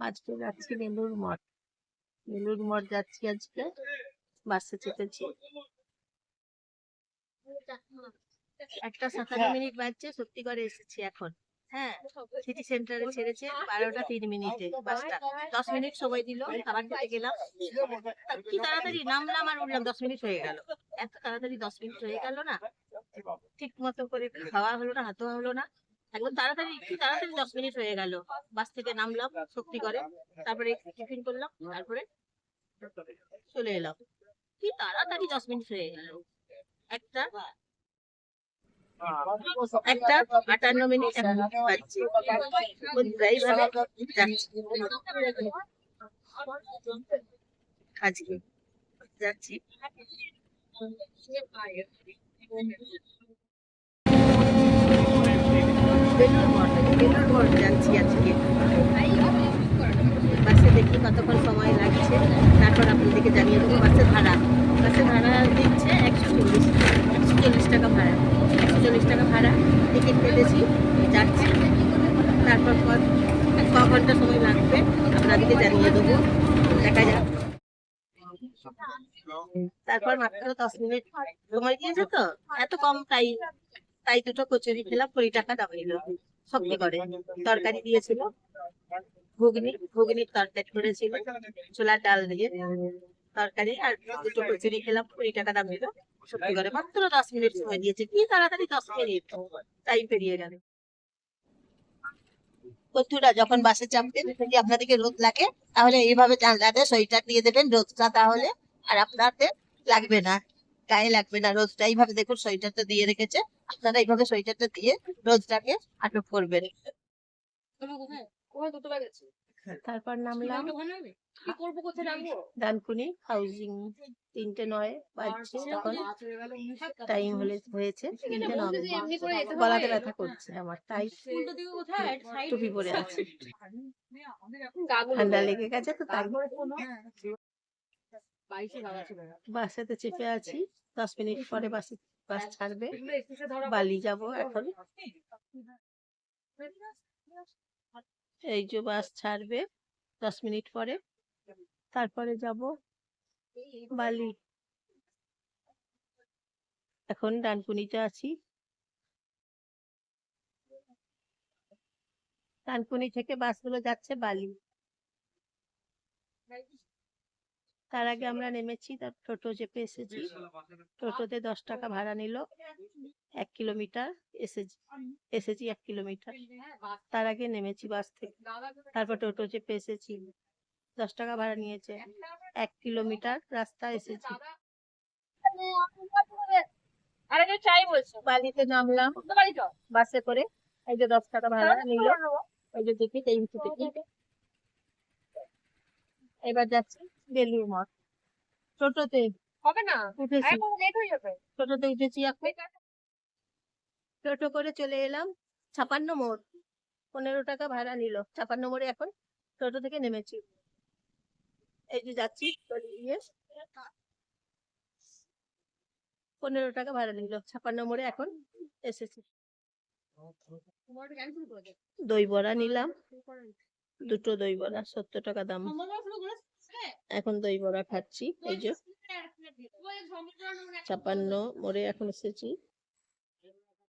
আজকে যাচ্ছি বেলুড় মঠ। বেলুড় মঠ যাচ্ছি আজকে, বাসে চেপেছি। 1:57 বাজছে, সত্যি করে এসেছি এখন। হ্যাঁ, সিটি সেন্টারে ছেড়েছে 12টা 3 মিনিটে বাসটা। 10 মিনিট সময় দিল, খাবার খেতে গেলাম। কি তাড়াতাড়ি নামলাম আর উঠলাম, 10 মিনিট হয়ে গেল। এত তাড়াতাড়ি 10 মিনিট হয়ে গেল না, ঠিক মতো করে খাওয়া হলো না, হাতও হলো না। একদম তাড়াতাড়ি, কি তাড়াতাড়ি 10 মিনিট হয়ে গেল। বাস থেকে নামলাম শক্তি করে, তারপরে টিফিন করলাম, তারপরে চলে এলাম। কি তাড়াতাড়ি 10 মিনিট হয়ে গেল। একটা 1:58 এখন বাজছে। ড্রাইভারে যাচ্ছি আজকে, যাচ্ছি বেলুড় মঠ যাচ্ছি আজকে। বাসে দেখি কতক্ষণ সময় লাগছে, তারপর আপনাদেরকে জানিয়ে দেবো। বাসের ভাড়া দিচ্ছে 140 টাকা ভাড়া। 140 টাকা ভাড়া, টিকিট কেটেছি, যাচ্ছি। তারপর ক ঘন্টা সময় লাগবে আপনাদেরকে জানিয়ে দেবো, দেখা যাক। তারপর মাত্র 10 মিনিট সময় দিয়েছে তো, এত কম তাই দুটো কচুরি খেলাম, 20 টাকা দাম নিল। শক্তি করে তরকারি দিয়েছিল, ঘুগনির তরকারি করেছিল, ছোলার ডাল দিয়ে তরকারি, আর দুটো কচুরি খেলাম, 20 টাকা দাম নিল। সত্যি করে মাত্র 10 মিনিট সময় দিয়েছে, কি তাড়াতাড়ি 10 মিনিট টাইম পেরিয়ে গেল। বন্ধুরা, যখন বাসে চাপবেন, যদি আপনাদেরকে রোদ লাগে তাহলে এইভাবে জানলাতে সোয়েটার দিয়ে দেবেন, রোদটা তাহলে আর আপনাদের লাগবে না, গায়ে লাগবে না রোদটা। এইভাবে দেখুন সোয়েটারটা দিয়ে রেখেছে, আপনারা এইভাবে সোয়েটারটা দিয়ে রোদটাকে আটক করবেন। তারপর নামলাম ডানকুনি হাউজিং। 3:09 বাজছে এখন, টাইম হয়েছে 3:09। গলাতে ব্যথা করছে আমার, তাই টুপি পরে আছি, ঠান্ডা লেগে গেছে তো তাই। বাসেতে চেপে আছি, 10 মিনিট পরে বাস ছাড়বে, বালি যাব এখন। এই যে বাস ছাড়বে 10 মিনিট পরে, তারপরে যাব বালি। এখন ডানকুনিতে আছি, ডানকুনি থেকে বাসগুলো যাচ্ছে বালি। তার আগে আমরা নেমেছি, তার টোটো চেপে এসেছি। টোটোতে 10 টাকা ভাড়া নিল 1 কিলোমিটার। এসেছি 1 কিলোমিটার, তার আগে নেমেছি বাস থেকে, তারপর টোটো চেপে এসেছি। 10 টাকা ভাড়া নিয়েছে, 1 কিলোমিটার রাস্তা এসেছি। বালিতে নামলাম বাসে করে, এই যে 10 টাকা ভাড়া নিল, ওই যে টিকিট, এই টিকিট। এবার যাচ্ছি বেলুড় মঠ। টোটোতে উঠেছি, টোটোতে উঠেছি এখন, টোটো করে চলে এলাম 56 মোড়। 15 টাকা ভাড়া নিল 56 মোড়ে, এখন টোটো থেকে নেমেছি, এই যে যাচ্ছি। 15 টাকা ভাড়া নিল 56 মোড়ে, এখন এসেছি। দই বড়া নিলাম, দুটো দই বড়া, 70 টাকা দাম। এখন দই বড়া খাচ্ছি, এই যে 56 মোড়ে এখন এসেছি।